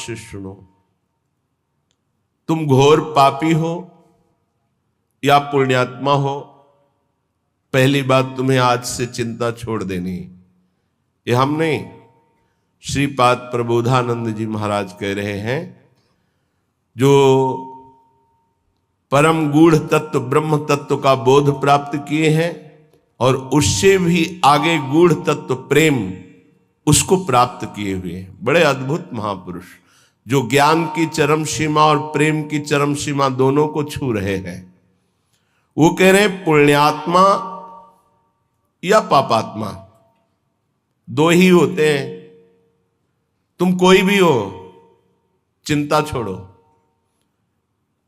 से सुनो, तुम घोर पापी हो या पुण्यात्मा हो, पहली बात तुम्हें आज से चिंता छोड़ देनी। ये हम नहीं, श्रीपाद प्रबोधानंद जी महाराज कह रहे हैं। जो परम गूढ़ तत्व ब्रह्म तत्व का बोध प्राप्त किए हैं और उससे भी आगे गूढ़ तत्व प्रेम उसको प्राप्त किए हुए हैं, बड़े अद्भुत महापुरुष जो ज्ञान की चरम सीमा और प्रेम की चरम सीमा दोनों को छू रहे हैं। वो कह रहे हैं पुण्यात्मा या पापात्मा दो ही होते हैं। तुम कोई भी हो, चिंता छोड़ो।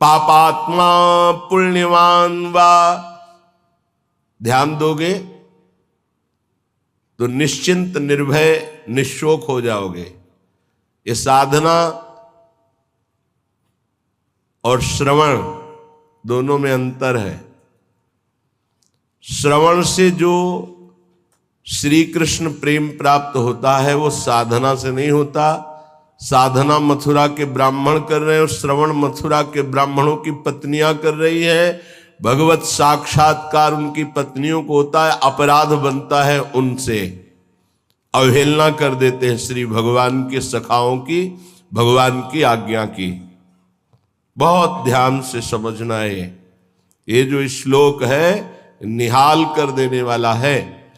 पापात्मा पुण्यवान वा, ध्यान दोगे तो निश्चिंत निर्भय निशोक हो जाओगे। ये साधना और श्रवण दोनों में अंतर है। श्रवण से जो श्री कृष्ण प्रेम प्राप्त होता है वो साधना से नहीं होता। साधना मथुरा के ब्राह्मण कर रहे हैं और श्रवण मथुरा के ब्राह्मणों की पत्नियां कर रही है। भगवत साक्षात्कार उनकी पत्नियों को होता है, अपराध बनता है उनसे, अवहेलना कर देते हैं श्री भगवान के सखाओं की, भगवान की आज्ञा की। बहुत ध्यान से समझना है। ये जो श्लोक है निहाल कर देने वाला है।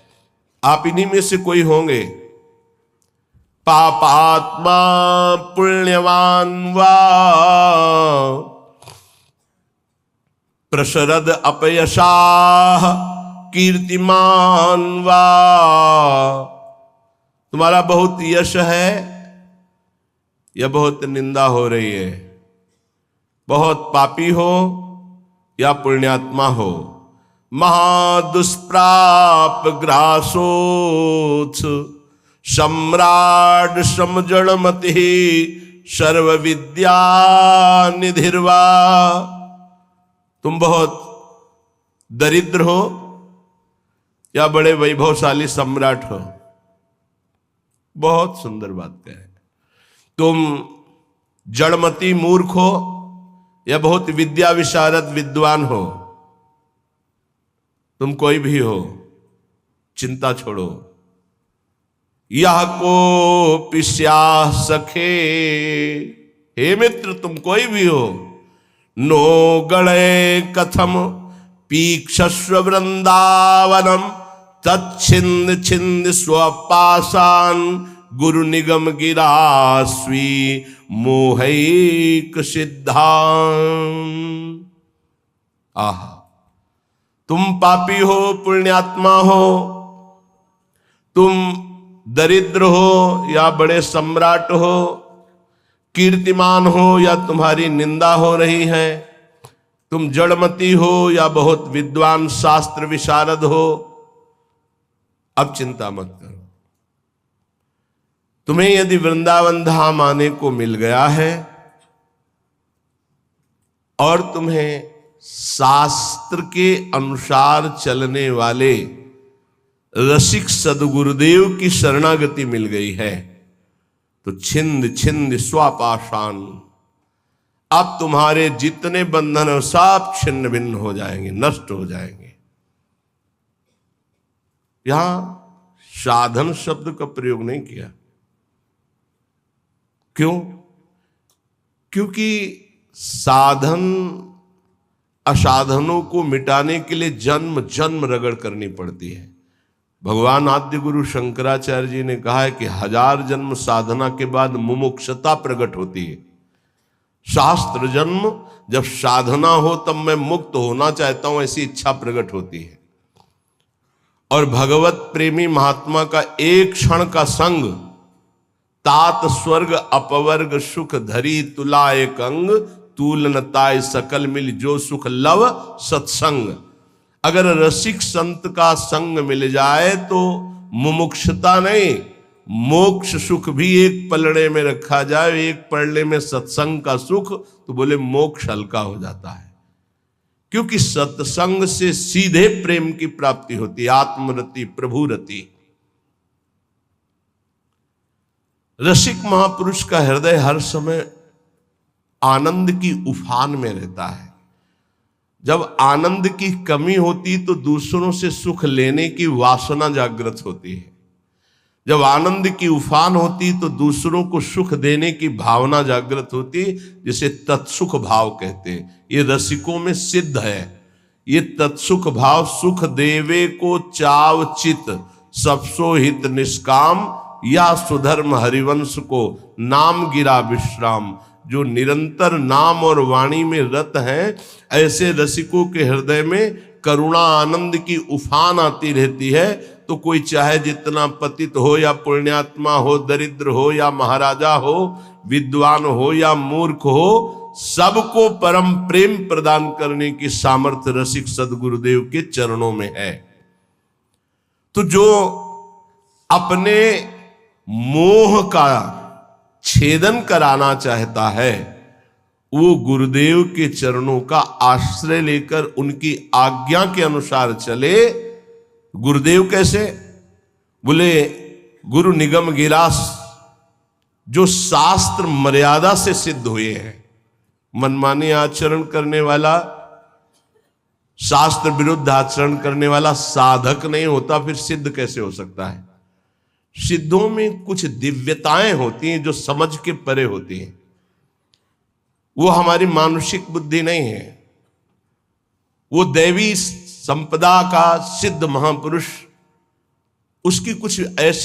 आप इन्हीं में से कोई होंगे। पापात्मा पुण्यवान वा, प्रशरद अपयशाह कीर्तिमान वा। तुम्हारा बहुत यश है या बहुत निंदा हो रही है, बहुत पापी हो या पुण्यात्मा हो। महादुष्प्राप ग्रासोथ सम्राट समजड़मति सर्व विद्या निधिर्वा। तुम बहुत दरिद्र हो या बड़े वैभवशाली सम्राट हो। बहुत सुंदर बात कहे। तुम जड़मती मूर्ख हो या बहुत विद्या विशारद विद्वान हो। तुम कोई भी हो, चिंता छोड़ो। यह को पिस्या सखे, हे मित्र तुम कोई भी हो। नो गणे कथम पीक्षस्व वृंदावनम तच्छिंद छिंद स्वपाशान गुरु निगम गिरास्वी मोहैक सिद्धान। आहा, तुम पापी हो पुण्यात्मा हो, तुम दरिद्र हो या बड़े सम्राट हो, कीर्तिमान हो या तुम्हारी निंदा हो रही है, तुम जड़मती हो या बहुत विद्वान शास्त्र विशारद हो। अब चिंता मत करो। तुम्हें यदि वृंदावन धाम आने को मिल गया है और तुम्हें शास्त्र के अनुसार चलने वाले रसिक सदगुरुदेव की शरणागति मिल गई है, तो छिंद छिंद स्वापाशान, अब तुम्हारे जितने बंधन हैं सब छिन्न भिन्न हो जाएंगे, नष्ट हो जाएंगे। यहां साधन शब्द का प्रयोग नहीं किया। क्यों? क्योंकि साधन असाधनों को मिटाने के लिए जन्म जन्म रगड़ करनी पड़ती है। भगवान आद्य गुरु शंकराचार्य जी ने कहा है कि 1000 जन्म साधना के बाद मुमुक्षता प्रकट होती है। शास्त्र जन्म जब साधना हो तब मैं मुक्त होना चाहता हूं ऐसी इच्छा प्रकट होती है। और भगवत प्रेमी महात्मा का एक क्षण का संग तात स्वर्ग अपवर्ग सुख धरी तुला एक अंग तूलनताय सकल मिल जो सुख लव सत्संग। अगर रसिक संत का संग मिल जाए तो मुमुक्षता नहीं, मोक्ष सुख भी एक पलड़े में रखा जाए, एक पलड़े में सत्संग का सुख, तो बोले मोक्ष हल्का हो जाता है। क्योंकि सत्संग से सीधे प्रेम की प्राप्ति होती है, आत्मरति प्रभुरति। रसिक महापुरुष का हृदय हर समय आनंद की उफान में रहता है। जब आनंद की कमी होती तो दूसरों से सुख लेने की वासना जागृत होती है। जब आनंद की उफान होती तो दूसरों को सुख देने की भावना जागृत होती, जिसे तत्सुख भाव कहते हैं। ये रसिकों में सिद्ध है। ये तत्सुख भाव, सुख देवे को चाव चित, सबसो हित निष्काम, या सुधर्म हरिवंश को नाम गिरा विश्राम। जो निरंतर नाम और वाणी में रत हैं, ऐसे रसिकों के हृदय में करुणा आनंद की उफान आती रहती है। तो कोई चाहे जितना पतित हो या पुण्यात्मा हो, दरिद्र हो या महाराजा हो, विद्वान हो या मूर्ख हो, सबको परम प्रेम प्रदान करने की सामर्थ्य रसिक सदगुरुदेव के चरणों में है। तो जो अपने मोह का छेदन कराना चाहता है, वो गुरुदेव के चरणों का आश्रय लेकर उनकी आज्ञा के अनुसार चले। गुरुदेव कैसे? बोले गुरु निगम गिरास, जो शास्त्र मर्यादा से सिद्ध हुए हैं। मनमानी आचरण करने वाला, शास्त्र विरुद्ध आचरण करने वाला साधक नहीं होता, फिर सिद्ध कैसे हो सकता है? सिद्धों में कुछ दिव्यताएं होती हैं जो समझ के परे होती हैं। वो हमारी मानुषिक बुद्धि नहीं है। वो दैवी संपदा का सिद्ध महापुरुष, उसकी कुछ ऐसी